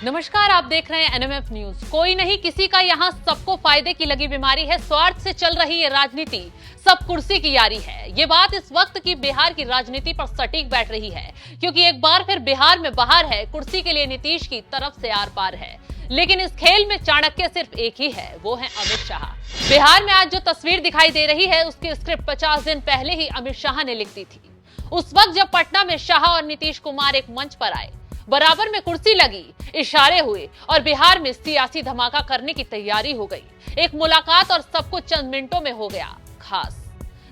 नमस्कार, आप देख रहे हैं एनएमएफ न्यूज। कोई नहीं किसी का, यहाँ सबको फायदे की लगी बीमारी है। स्वार्थ से चल रही ये राजनीति, सब कुर्सी की यारी है। ये बात इस वक्त की बिहार की राजनीति पर सटीक बैठ रही है, क्योंकि एक बार फिर बिहार में बहार है। कुर्सी के लिए नीतीश की तरफ से आर पार है, लेकिन इस खेल में चाणक्य सिर्फ एक ही है, वो है अमित शाह। बिहार में आज जो तस्वीर दिखाई दे रही है, उसकी स्क्रिप्ट 50 दिन पहले ही अमित शाह ने लिख दी थी। उस वक्त जब पटना में शाह और नीतीश कुमार एक मंच पर आए, बराबर में कुर्सी लगी, इशारे हुए और बिहार में सियासी धमाका करने की तैयारी हो गई। एक मुलाकात और सब कुछ चंद मिनटों में हो गया खास।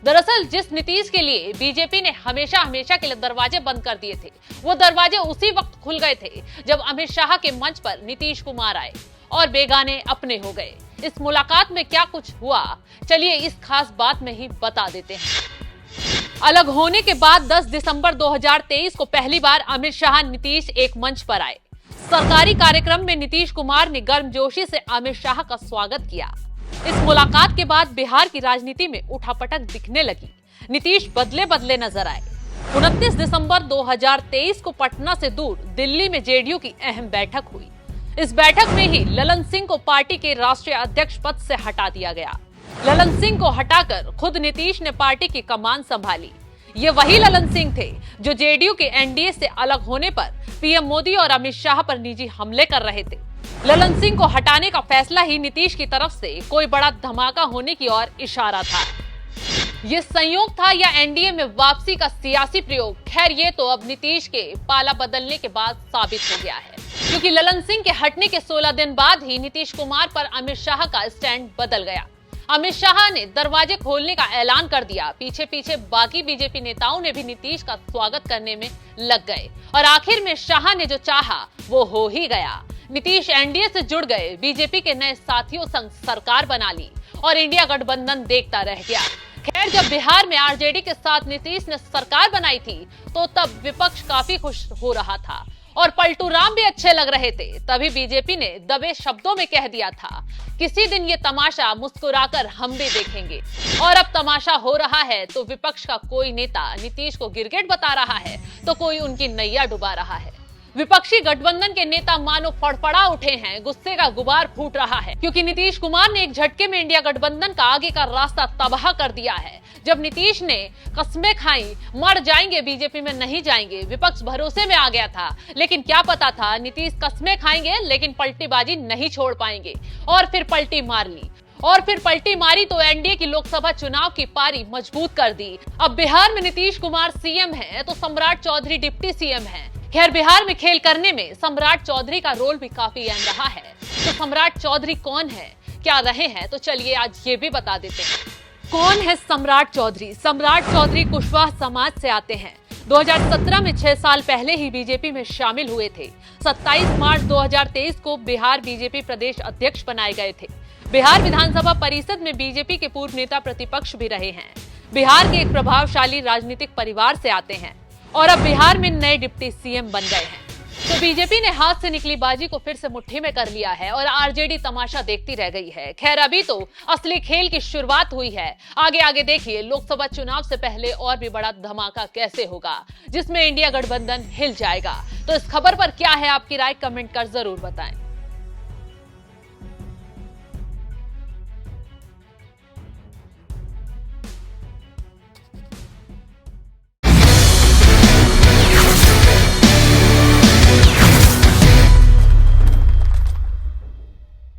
दरअसल जिस नीतीश के लिए बीजेपी ने हमेशा के लिए दरवाजे बंद कर दिए थे, वो दरवाजे उसी वक्त खुल गए थे जब अमित शाह के मंच पर नीतीश कुमार आए और बेगाने अपने हो गए। इस मुलाकात में क्या कुछ हुआ, चलिए इस खास बात में ही बता देते हैं। अलग होने के बाद 10 दिसंबर 2023 को पहली बार अमित शाह नीतीश एक मंच पर आए। सरकारी कार्यक्रम में नीतीश कुमार ने गर्मजोशी से अमित शाह का स्वागत किया। इस मुलाकात के बाद बिहार की राजनीति में उठापटक दिखने लगी। नीतीश बदले नजर आए। 29 दिसंबर 2023 को पटना से दूर दिल्ली में जेडीयू की अहम बैठक हुई। इस बैठक में ही ललन सिंह को पार्टी के राष्ट्रीय अध्यक्ष पद से हटा दिया गया। ललन सिंह को हटाकर खुद नीतीश ने पार्टी की कमान संभाली। ये वही ललन सिंह थे जो जेडीयू के एनडीए से अलग होने पर पीएम मोदी और अमित शाह पर निजी हमले कर रहे थे। ललन सिंह को हटाने का फैसला ही नीतीश की तरफ से कोई बड़ा धमाका होने की ओर इशारा था। ये संयोग था या एनडीए में वापसी का सियासी प्रयोग? खैर, ये तो अब नीतीश के पाला बदलने के बाद साबित हो गया है, क्योंकि ललन सिंह के हटने के 16 दिन बाद ही नीतीश कुमार पर अमित शाह का स्टैंड बदल गया। अमित शाह ने दरवाजे खोलने का ऐलान कर दिया। पीछे बाकी बीजेपी नेताओं ने भी नीतीश का स्वागत करने में लग गए और आखिर में शाह ने जो चाहा वो हो ही गया। नीतीश एनडीए से जुड़ गए, बीजेपी के नए साथियों संग सरकार बना ली और इंडिया गठबंधन देखता रह गया। खैर, जब बिहार में आरजेडी के साथ नीतीश ने सरकार बनाई थी तो तब विपक्ष काफी खुश हो रहा था और पलटू राम भी अच्छे लग रहे थे। तभी बीजेपी ने दबे शब्दों में कह दिया था, किसी दिन ये तमाशा मुस्कुराकर हम भी देखेंगे। और अब तमाशा हो रहा है तो विपक्ष का कोई नेता नीतीश को गिरगिट बता रहा है तो कोई उनकी नैया डुबा रहा है। विपक्षी गठबंधन के नेता मानो फड़फड़ा उठे हैं, गुस्से का गुबार फूट रहा है, क्योंकि नीतीश कुमार ने एक झटके में इंडिया गठबंधन का आगे का रास्ता तबाह कर दिया है। जब नीतीश ने कस्में खाई, मर जाएंगे, बीजेपी में नहीं जाएंगे, विपक्ष भरोसे में आ गया था। लेकिन क्या पता था नीतीश कस्में खाएंगे लेकिन पलटीबाजी नहीं छोड़ पाएंगे। और फिर पलटी मार ली और फिर पलटी मारी तो एनडीए की लोकसभा चुनाव की पारी मजबूत कर दी। अब बिहार में नीतीश कुमार सीएम है तो सम्राट चौधरी डिप्टी सीएम है। खैर, बिहार में खेल करने में सम्राट चौधरी का रोल भी काफी अहम रहा है। तो सम्राट चौधरी कौन है, क्या रहे हैं, तो चलिए आज ये भी बता देते हैं। कौन है सम्राट चौधरी? सम्राट चौधरी कुशवाहा समाज से आते हैं। 2017 में 6 साल पहले ही बीजेपी में शामिल हुए थे। 27 मार्च 2023 को बिहार बीजेपी प्रदेश अध्यक्ष बनाए गए थे। बिहार विधानसभा परिषद में बीजेपी के पूर्व नेता प्रतिपक्ष भी रहे हैं। बिहार के एक प्रभावशाली राजनीतिक परिवार से आते हैं और अब बिहार में नए डिप्टी सीएम बन गए हैं। तो बीजेपी ने हाथ से निकली बाजी को फिर से मुट्ठी में कर लिया है और आरजेडी तमाशा देखती रह गई है। खैर, अभी तो असली खेल की शुरुआत हुई है। आगे देखिए लोकसभा चुनाव से पहले और भी बड़ा धमाका कैसे होगा, जिसमें इंडिया गठबंधन हिल जाएगा। तो इस खबर पर क्या है आपकी राय, कमेंट कर जरूर बताएं।